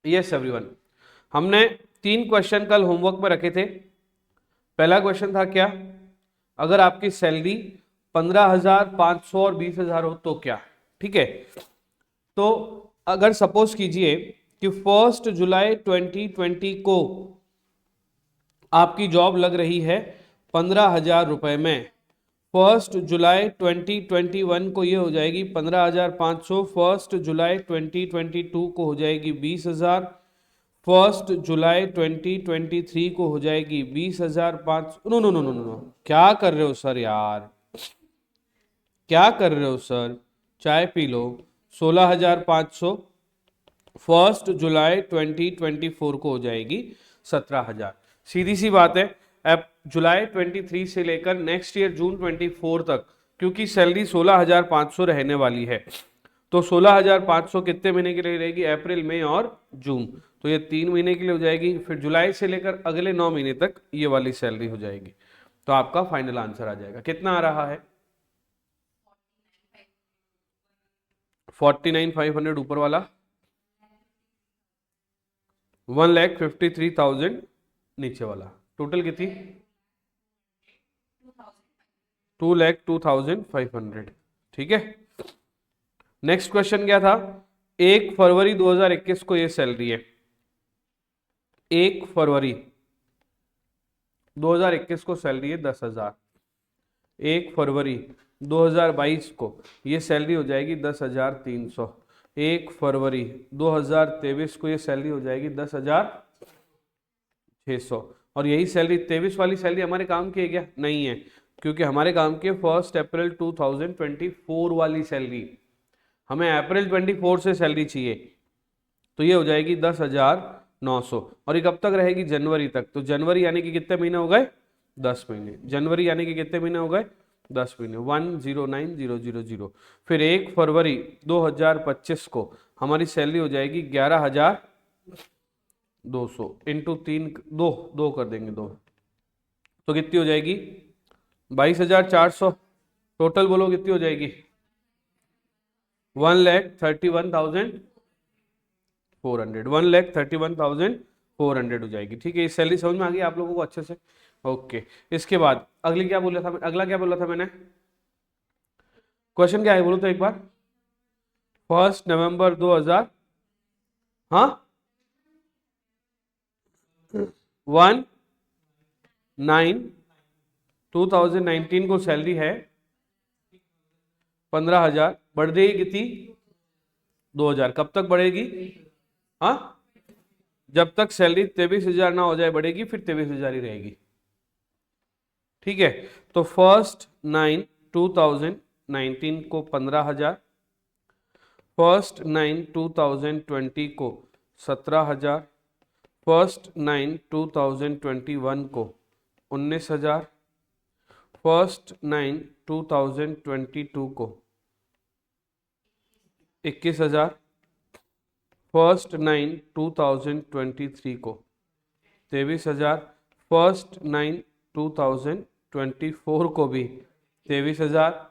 Yes everyone, हमने 3 question कल homework में रखे थे। पहला क्वेश्चन था क्या, अगर आपकी सैलरी 15,500 और 20,000 हो तो क्या। ठीक है, तो अगर सपोज कीजिए कि 1 जुलाई 2020 को आपकी जॉब लग रही है 15,000 रुपए में, 1 जुलाई 2021 को ये हो जाएगी 15,500, 1 जुलाई 2022 को हो जाएगी 20,000, 1 जुलाई 2023 को हो जाएगी 20,500। No no no no no, क्या कर रहे हो सर यार, क्या कर रहे हो सर, चाय पी लो। 16,500 1 जुलाई 2024 को हो जाएगी 17,000। सीधी सी बात है, अब जुलाई 23 से लेकर नेक्स्ट ईयर जून 24 तक, क्योंकि सैलरी 16,500 रहने वाली है, तो 16,500 कितने महीने के लिए रहेगी, अप्रैल मई और जून, तो ये 3 महीने के लिए हो जाएगी। फिर जुलाई से लेकर अगले 9 महीने तक ये वाली सैलरी हो जाएगी। तो आपका फाइनल आंसर आ जाएगा, कितना आ रहा है 49,500 ऊपर वाला, 1,53,000 नीचे वाला, टोटल कितनी 2,02,500। ठीक है, नेक्स्ट क्वेश्चन क्या था, 1 फरवरी 2021 को ये सैलरी है, 1 फरवरी 2021 को सैलरी है 10,000, 1 फरवरी 2022 को ये सैलरी हो जाएगी 10,300, 1 फरवरी 2023 को ये सैलरी हो जाएगी 10,600। और यही सैलरी 23 वाली सैलरी हमारे काम की है क्या, नहीं है, क्योंकि हमारे काम की 1 अप्रैल 2024 वाली सैलरी, हमें अप्रैल 24 से सैलरी चाहिए, तो ये हो जाएगी 10,900। और ये कब तक रहेगी, जनवरी तक। तो जनवरी यानी कि कितने महीने हो गए, 10 महीने। जनवरी यानी कि कितने महीने हो गए, 10 महीने, 109,000। फिर 1 फरवरी 2025 को हमारी सैलरी हो जाएगी 11,200 इंटू 3, दो कर देंगे 2, तो कितनी हो जाएगी 22,400। टोटल बोलो कितनी हो जाएगी 1,31,400, 1,31,400 हो जाएगी। ठीक है, ये सैलरी समझ में आ गई आप लोगों को अच्छे से, ओके। इसके बाद अगली क्या बोला था, अगला क्या बोला था मैंने, क्वेश्चन क्या है बोलो तो एक बार, 1 नवंबर 2000, हाँ 2019 को सैलरी है 15,000, बढ़ देगी कितनी 2,000, कब तक बढ़ेगी, हाँ जब तक सैलरी 23,000 ना हो जाए बढ़ेगी, फिर 23,000 ही रहेगी। ठीक है, तो 1/9/2019 को 15,000, 1/9/2020 को 17,000, 1/9/2021 को 19,000, 1/9/2022 को 21,000, 1/9/2023 को 23,000, 1/9/2024 को भी 23,000।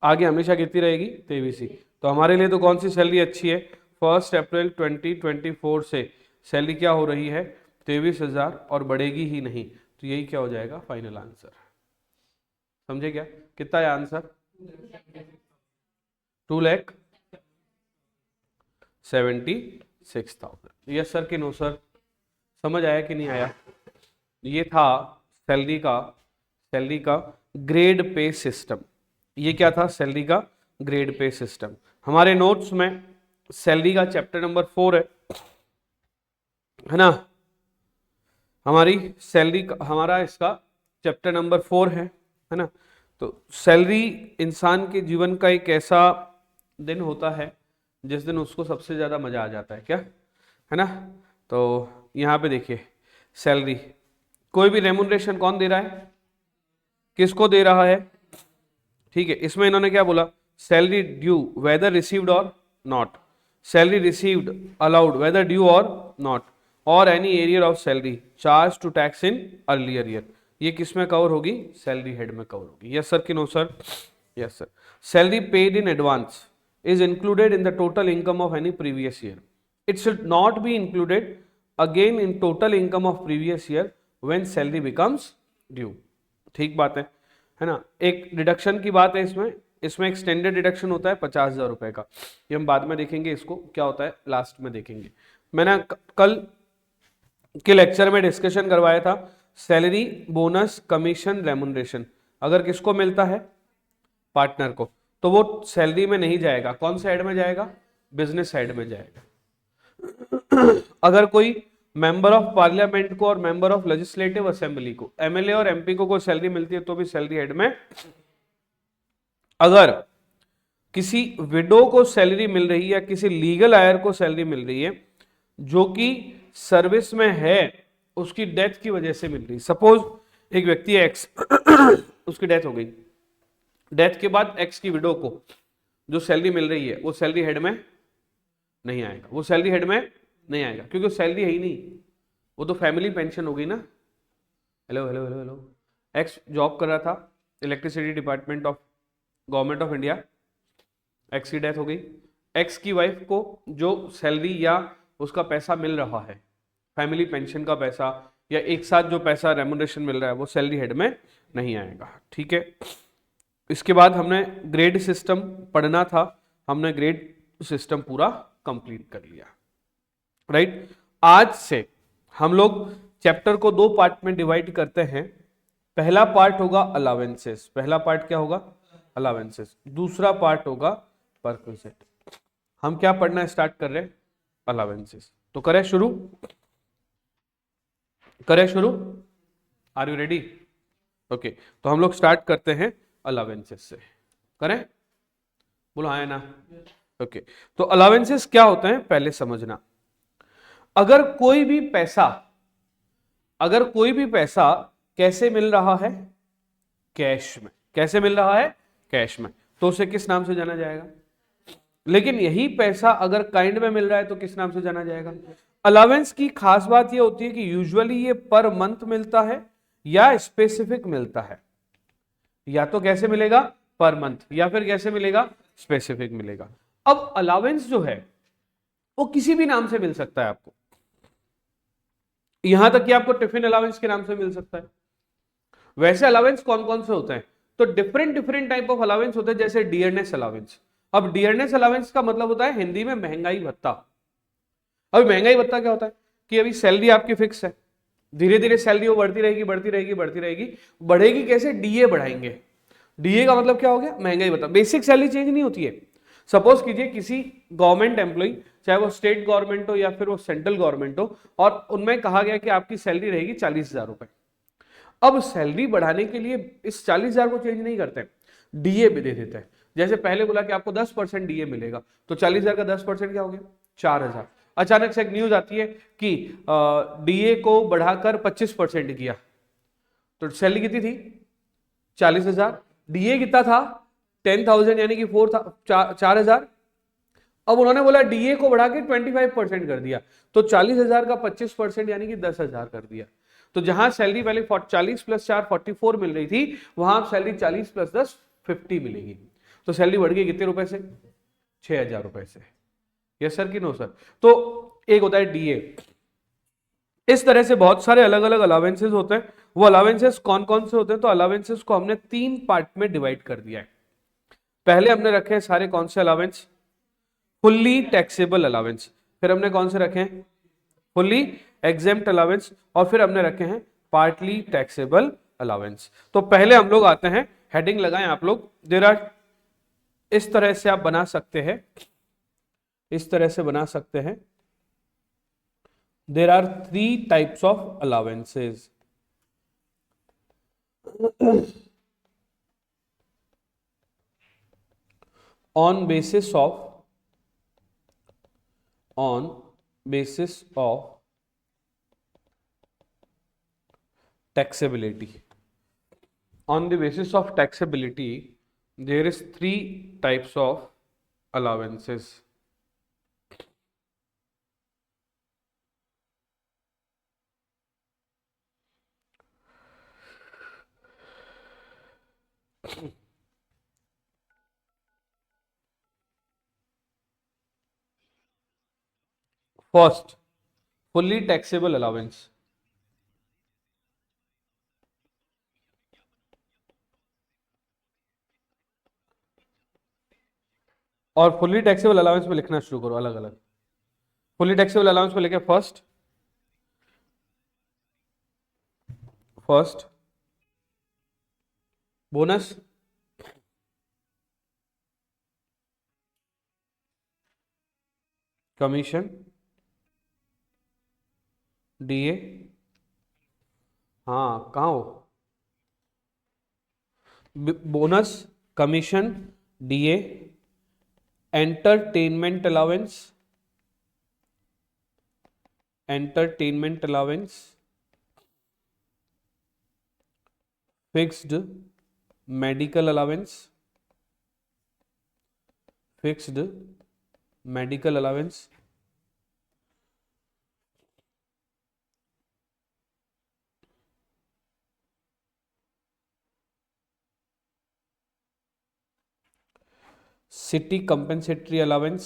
आगे हमेशा कितनी रहेगी 23 ही। तो हमारे लिए तो कौन सी सैलरी अच्छी है, 1 अप्रैल 2024 से सैलरी क्या हो रही है 23,000 और बढ़ेगी ही नहीं, तो यही क्या हो जाएगा फाइनल आंसर। समझे क्या, कितना है आंसर 2,76,000। यस सर कि नो सर, समझ आया कि नहीं आया। ये था सैलरी का ग्रेड पे सिस्टम। ये क्या था, सैलरी का ग्रेड पे सिस्टम। हमारे नोट्स में सैलरी का चैप्टर नंबर 4 है ना, हमारी सैलरी का हमारा इसका चैप्टर नंबर 4 है ना। तो सैलरी इंसान के जीवन का एक ऐसा दिन होता है जिस दिन उसको सबसे ज्यादा मजा आ जाता है, क्या है ना। तो यहाँ पे देखिए सैलरी, कोई भी रेमुनरेशन कौन दे रहा है, किसको दे रहा है, ठीक है। इसमें इन्होंने क्या बोला, salary due whether received or not, salary received allowed whether due or not, और any arrear of salary charge to tax in earlier year. ये किस में कवर होगी, सैलरी हेड में कवर होगी। यस सर कि no sir, yes sir. Salary paid in advance is included in the total income of any previous year. It should not be included again in total income of previous year when salary becomes due. ठीक बात है ना। एक deduction की बात है इसमें, इसमें एक स्टैंडर्ड डिडक्शन होता है 50,000 रुपए का, ये हम बाद में देखेंगे, इसको क्या होता है लास्ट में देखेंगे। मैंने कल के लेक्चर में डिस्कशन करवाया था सैलरी, बोनस, कमीशन, रेमुनरेशन अगर किसको मिलता है, पार्टनर को, तो वो सैलरी में नहीं जाएगा, कौन से हेड में जाएगा, बिजनेस हेड में जाएगा। अगर कोई मेंबर ऑफ पार्लियामेंट को और मेंबर ऑफ लेजिस्लेटिव असेंबली को, एमएलए और एमपी को कोई सैलरी मिलती है तो भी सैलरी हेड में। अगर किसी विडो को सैलरी मिल रही है या किसी लीगल हायर को सैलरी मिल रही है जो कि सर्विस में है, उसकी डेथ की वजह से मिल रही, सपोज एक व्यक्ति है एक्स उसकी डेथ हो गई, डेथ के बाद एक्स की विडो को जो सैलरी मिल रही है वो सैलरी हेड में नहीं आएगा, वो सैलरी हेड में नहीं आएगा क्योंकि सैलरी है ही नहीं, वो तो फैमिली पेंशन हो गई ना। Hello hello hello hello, x job कर रहा था electricity department of government of India, x की डेथ हो गई, एक्स की वाइफ को जो सैलरी या उसका पैसा मिल रहा है, फैमिली पेंशन का पैसा या एक साथ जो पैसा रेमुनरेशन मिल रहा है, वो सैलरी हेड में नहीं आएगा। ठीक है, इसके बाद हमने ग्रेड सिस्टम पढ़ना था, हमने ग्रेड सिस्टम पूरा कंप्लीट कर लिया। राइट, आज से हम लोग चैप्टर को दो पार्ट में डिवाइड करते हैं। पहला पार्ट होगा अलावेंसेस, पहला पार्ट क्या होगा, अलावेंसेस, दूसरा पार्ट होगा परक्विजिट। हम क्या पढ़ना स्टार्ट कर रहे हैं, अलावेंसेस। तो करें शुरू, करें शुरू, आर यू रेडी? ओके, तो हम लोग स्टार्ट करते हैं अलावेंसेस से, करें, बोलो हाँ ना। ओके, तो अलावेंसेस क्या होते हैं पहले समझना। अगर कोई भी पैसा, अगर कोई भी पैसा कैसे मिल रहा है, कैश में, कैसे मिल रहा है, कैश में, तो उसे किस नाम से जाना जाएगा। लेकिन यही पैसा अगर काइंड में मिल रहा है तो किस नाम से जाना जाएगा। अलावेंस की खास बात यह होती है कि यूजुअली ये पर मंथ मिलता है या स्पेसिफिक मिलता है, या तो कैसे मिलेगा, पर मंथ, या फिर कैसे मिलेगा, स्पेसिफिक मिलेगा। अब अलावेंस जो है वो किसी भी नाम से मिल सकता है आपको, यहां तक कि आपको टिफिन अलावेंस के नाम से मिल सकता है। वैसे अलावेंस कौन कौन से होते हैं, तो different different type of allowance होते हैं, जैसे डियरनेस अलावेंस। अब डियरनेस अलावेंस का मतलब होता है हिंदी में महंगाई भत्ता। अभी महंगाई भत्ता क्या होता है कि अभी सैलरी आपकी फिक्स है, धीरे धीरे सैलरी वो बढ़ती रहेगी बढ़ती रहेगी बढ़ती रहेगी, बढ़ेगी कैसे, डीए बढ़ाएंगे। डीए का मतलब क्या हो गया, महंगाई भत्ता। बेसिक सैलरी चेंज नहीं होती है। सपोज कीजिए किसी गवर्नमेंट एम्प्लॉय, चाहे वो स्टेट गवर्नमेंट हो या फिर वो सेंट्रल गवर्नमेंट हो, और उनमें कहा गया कि आपकी सैलरी रहेगी 40,000 रुपए। अब सैलरी बढ़ाने के लिए इस 40,000 को चेंज नहीं करते, डीए भी दे देते हैं। जैसे पहले बोला कि आपको 10% डीए मिलेगा, तो 40,000 का 10% क्या हो गया, 4,000। अचानक से एक न्यूज आती है कि डीए को बढ़ाकर 25% किया, तो सैलरी कितनी थी, 40,000, डीए कितना था, 10,000 यानी कि 4,000। अब उन्होंने बोला डीए को बढ़ा के 25% कर दिया, तो 40,000 का 25% यानी कि 10,000 कर दिया। तो जहां सैलरी पहले 40 प्लस 4 44 मिल रही थी, वहां सैलरी 40 प्लस 10 50 मिलेगी। तो सैलरी बढ़ गई कितने रुपए से, 6,000 रुपए से। यस सर कि नो सर? तो एक होता है डीए। इस तरह से बहुत सारे अलग अलग अलावेंसेस होते हैं। वो अलावेंसेस कौन कौन से होते हैं, तो अलावेंसेस को हमने 3 पार्ट में डिवाइड कर दिया है। पहले हमने रखे हैं सारे कौन से अलावेंस, फुल्ली टैक्सेबल अलावेंस, फिर हमने कौन से रखे हैं, फुल्ली एग्जेम्प्ट अलावेंस, और फिर हमने रखे हैं पार्टली टैक्सेबल अलावेंस। तो पहले हम लोग आते हैं, हेडिंग लगाएं आप लोग, देयर आर, इस तरह से आप बना सकते हैं, इस तरह से बना सकते हैं, there are 3 types of allowances. on basis of, on basis of taxability, on the basis of taxability there is 3 types of allowances. First, fully taxable allowance. और फुल्ली टैक्सेबल अलाउंस में लिखना शुरू करो अलग अलग। फुल्ली टैक्सेबल अलाउंस में लिखे first, first bonus, commission, DA, हाँ कहाँ हो, bonus, commission, DA, entertainment allowance, entertainment allowance, fixed medical allowance, fixed medical allowance, city compensatory allowance,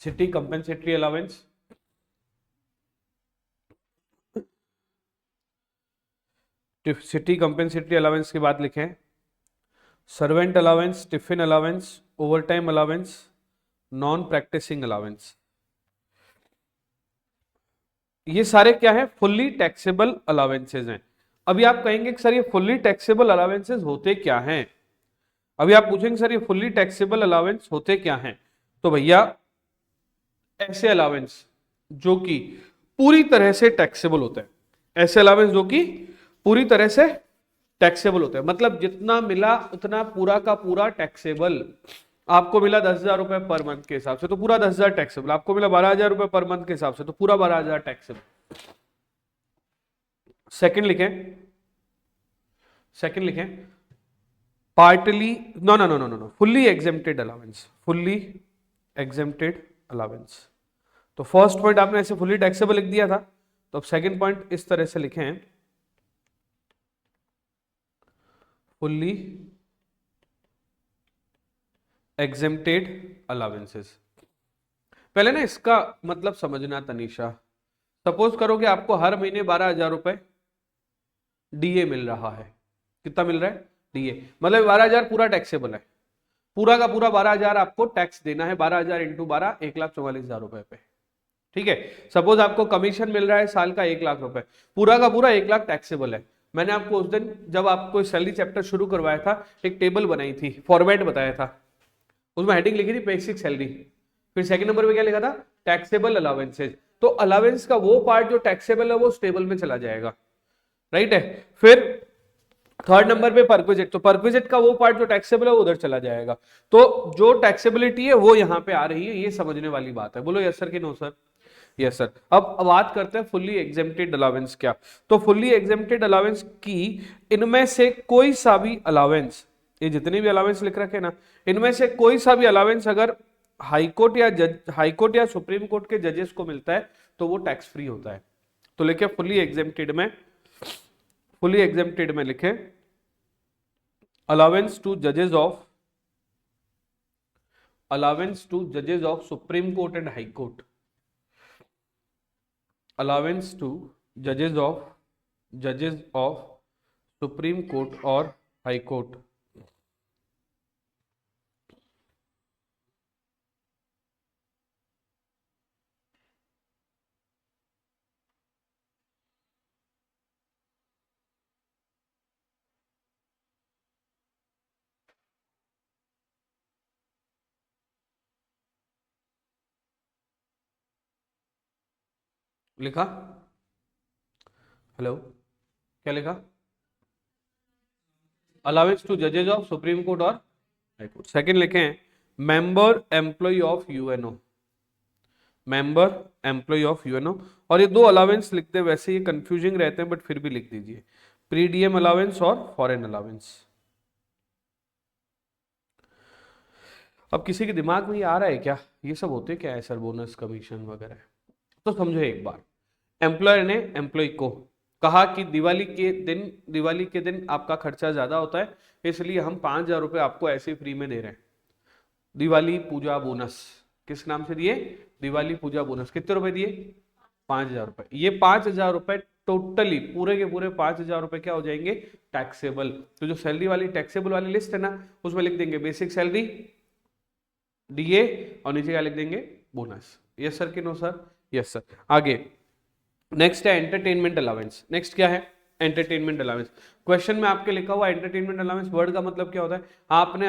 city compensatory allowance, city compensatory allowance की बात लिखें, servant allowance, tiffin allowance, overtime allowance, non practising allowance, ये सारे क्या है, fully taxable allowances हैं। अभी आप कहेंगे कि सर ये फुल्ली टैक्सेबल अलाउंसेज होते क्या हैं, अभी आप पूछेंगे सर ये फुल्ली टैक्सेबल अलाउंस होते क्या हैं, तो भैया ऐसे अलाउंस जो कि पूरी तरह से टैक्सेबल होते हैं, ऐसे अलाउंस जो कि पूरी तरह से टैक्सेबल होते हैं, मतलब जितना मिला उतना पूरा का पूरा टैक्सेबल। आपको मिला 10,000 रुपए पर मंथ के हिसाब से तो पूरा 10,000 टैक्सेबल, आपको मिला 12,000 रुपए पर मंथ के हिसाब से तो पूरा 12,000 टैक्सेबल। सेकंड लिखें, सेकंड लिखें, partly, no no no no no, fully exempted allowance, fully exempted allowance. तो फर्स्ट पॉइंट आपने ऐसे फुल्ली टैक्सेबल लिख दिया था, तो अब सेकंड पॉइंट इस तरह से लिखें, फुल्ली एग्जेम्प्टेड अलाउंसेस। पहले ना इसका मतलब समझना तनीषा, सपोज करो कि आपको हर महीने 12,000 रुपए डीए मिल रहा है, कितना मिल रहा है डीए, मतलब 12,000 पूरा टैक्सेबल है, पूरा का पूरा 12,000 आपको टैक्स देना है, 12,000 इंटू 12 1,44,000 रुपए पे, ठीक है। सपोज आपको कमीशन मिल रहा है साल का 1,00,000 रुपए, पूरा का पूरा 1,00,000 टैक्सेबल है। मैंने आपको उस दिन जब आपको सैलरी चैप्टर शुरू करवाया था एक टेबल बनाई थी, फॉर्मेट बताया था, उसमें हेडिंग लिखी थी बेसिक सैलरी, फिर सेकंड नंबर पे क्या लिखा था, टैक्सेबल अलाउंसेज। तो अलाउंस का वो पार्ट जो टैक्सेबल है वो उस टेबल में चला जाएगा, राइट है। फिर थर्ड नंबर पे परक्विजिट, तो परक्विजिट का वो पार्ट जो टैक्सेबल है वो उधर चला जाएगा। तो जो टैक्सेबिलिटी है वो यहां पे आ रही है, ये समझने वाली बात है। बोलो यस सर कि नो सर, यस सर। अब बात करते हैं फुल्ली एग्जेम्प्टेड अलाउंस क्या। तो फुल्ली एग्जेम्प्टेड अलाउंस की इनमें से कोई सा भी अलाउंस, ये जितने भी अलाउंस लिख रखे ना, इनमें से कोई सा भी अलाउंस अगर हाईकोर्ट या सुप्रीम कोर्ट के जजेस को मिलता है तो वो टैक्स फ्री होता है। तो लिखे फुल्ली एग्जेम्प्टेड में, फुल्ली एग्जेम्प्टेड में लिखे अलाउंस टू जजेस ऑफ, अलाउंस टू जजेस of supreme court and high court, allowance to जजेस ऑफ सुप्रीम कोर्ट और हाई कोर्ट। लिखा, हेलो क्या लिखा, अलाउंस टू जजेस ऑफ सुप्रीम कोर्ट और हाई कोर्ट। सेकंड लिखे member employ of UNO, member employ of UNO. और ये दो अलाउंस लिखते हैं, वैसे ये कंफ्यूजिंग रहते हैं बट फिर भी लिख दीजिए, प्रीडीएम अलाउंस और फॉरेन अलाउंस। अब किसी के दिमाग में ये आ रहा है क्या ये सब होते क्या है सर, बोनस कमीशन वगैरह, तो समझो एक बार, एम्प्लॉयर ने एम्प्लॉय को कहा कि दिवाली के दिन आपका खर्चा ज्यादा होता है, इसलिए हम 5,000 रुपए आपको ऐसे फ्री में दे रहे हैं। दिवाली पूजा बोनस किस नाम से दिए? दिवाली पूजा बोनस। कितने रुपए दिए? 5,000 रुपए। ये 5,000 रुपए टोटली पूरे के पूरे 5,000 रुपए क्या हो जाएंगे? टैक्सेबल। तो जो सैलरी वाली टैक्सेबल वाली लिस्ट है ना, उसमें लिख देंगे बेसिक सैलरी, डीए, और नीचे क्या लिख देंगे? बोनस। यस सर कि नो सर? Yes sir. आगे नेक्स्ट है एंटरटेनमेंट अलाउंस। नेक्स्ट क्या है? Entertainment allowance. क्वेश्चन में आपके लिखा हुआ एंटरटेनमेंट अलाउंस, वर्ड का मतलब क्या होता है? आपने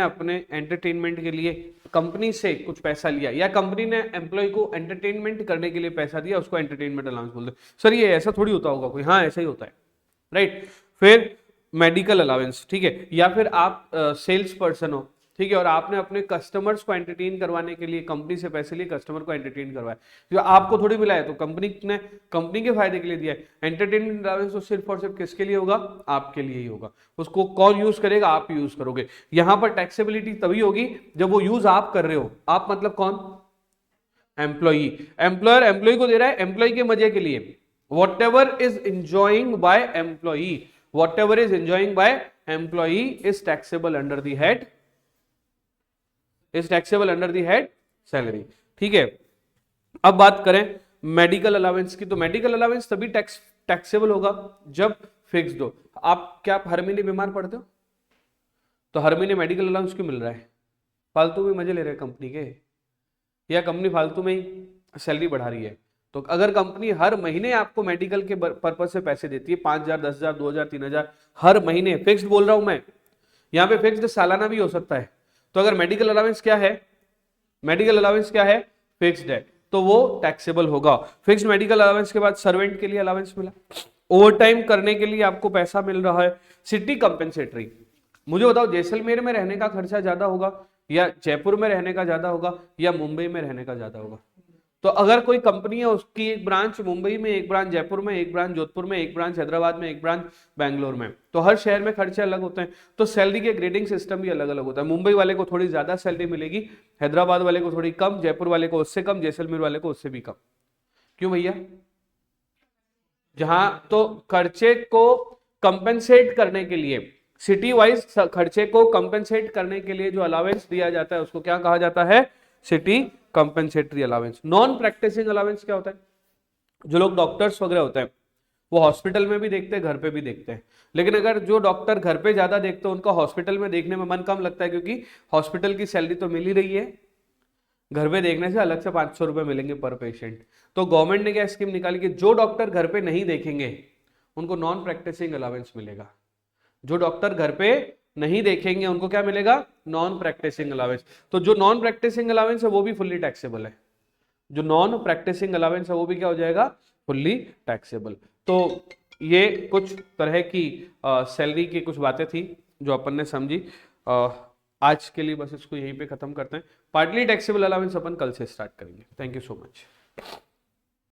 अपने एंटरटेनमेंट के लिए कंपनी से कुछ पैसा लिया, या कंपनी ने एम्प्लॉय को एंटरटेनमेंट करने के लिए पैसा दिया, उसको एंटरटेनमेंट अलाउंस बोलते हैं। सर ये ऐसा थोड़ी होता होगा कोई? हाँ ऐसा ही होता है, राइट। फिर मेडिकल अलाउंस, ठीक है, या फिर आप सेल्स पर्सन हो, ठीक है, और आपने अपने कस्टमर्स को एंटरटेन करवाने के लिए कंपनी से पैसे लिए, कस्टमर को एंटरटेन करवाया, जो आपको थोड़ी मिला है, तो कंपनी ने कंपनी के फायदे के लिए दिया है। एंटरटेनमेंट अलाउंस तो सिर्फ और सिर्फ किसके लिए होगा? आपके लिए ही होगा। उसको कौन यूज करेगा? आप यूज करोगे। यहां पर टैक्सेबिलिटी तभी होगी जब वो यूज आप कर रहे हो। आप मतलब कौन? एम्प्लॉई। एम्प्लॉयर एम्प्लॉय को दे रहा है एम्प्लॉय के मजे के लिए। whatever is enjoying by employee, whatever is enjoying by employee is taxable under the head, is taxable under the head salary, ठीक है। अब बात करें मेडिकल अलाउंस की, तो मेडिकल अलाउंस तभी टैक्सेबल होगा जब फिक्स्ड हो। आप क्या हर महीने बीमार पड़ते हो? तो हर महीने मेडिकल अलाउंस क्यों मिल रहा है? फालतू में मजे ले रहे हैं कंपनी के, या कंपनी फालतू में ही सैलरी बढ़ा रही है? तो अगर कंपनी हर महीने आपको मेडिकल के पर्पज से पैसे देती है, 5,000, 10,000, 2,000, 3,000 हर महीने, फिक्स्ड बोल रहा हूं मैं, यहां पे फिक्स्ड सालाना भी हो सकता है। तो अगर मेडिकल अलाउंस क्या है? मेडिकल अलाउंस क्या है? फिक्स्ड है, तो वो टैक्सेबल होगा। फिक्स्ड मेडिकल अलाउंस के बाद सर्वेंट के लिए अलाउंस मिला, ओवर टाइम करने के लिए आपको पैसा मिल रहा है। City compensatory. मुझे बताओ जैसलमेर में रहने का खर्चा ज्यादा होगा, या जयपुर में रहने का ज्यादा होगा, या मुंबई में रहने का ज्यादा होगा? तो अगर कोई कंपनी है, उसकी एक ब्रांच मुंबई में, एक ब्रांच जयपुर में, एक ब्रांच जोधपुर में, एक ब्रांच हैदराबाद में, एक ब्रांच बैंगलोर में, तो हर शहर में खर्चे अलग होते हैं, तो सैलरी के ग्रेडिंग सिस्टम भी अलग अलग होता है। मुंबई वाले को थोड़ी ज्यादा सैलरी मिलेगी, हैदराबाद वाले को थोड़ी कम, जयपुर वाले को उससे कम, जैसलमेर वाले को उससे भी कम। क्यों भैया? जहां तो खर्चे को कंपेंसेट करने के लिए, सिटी वाइज खर्चे को कंपेंसेट करने के लिए जो अलाउंस दिया जाता है उसको क्या कहा जाता है? City compensatory allowance. Non practising allowance क्या होता है? जो लोग डॉक्टर्स वगैरह होते हैं वो हॉस्पिटल में भी देखते हैं, घर पे भी देखते हैं, लेकिन अगर जो डॉक्टर घर पे ज्यादा देखते हैं उनका हॉस्पिटल में देखने में मन कम लगता है, क्योंकि हॉस्पिटल की सैलरी तो मिल ही रही है, घर पे देखने से अलग से 500 रुपए मिलेंगे पर पेशेंट। तो गवर्नमेंट ने क्या स्कीम निकाली कि जो डॉक्टर घर पे नहीं देखेंगे उनको नॉन प्रैक्टिसिंग अलाउंस मिलेगा। जो डॉक्टर घर पे नहीं देखेंगे उनको क्या मिलेगा? Non practising allowance. तो जो नॉन प्रैक्टिसिंग अलाउंस है वो भी फुल्ली टैक्सेबल है। जो नॉन प्रैक्टिसिंग अलाउंस है वो भी क्या हो जाएगा? Fully taxable. तो ये कुछ तरह की सैलरी की कुछ बातें थी जो अपन ने समझी। आज के लिए बस इसको यहीं पे खत्म करते हैं। पार्टली टैक्सेबल अलाउंस अपन कल से स्टार्ट करेंगे। Thank you so much.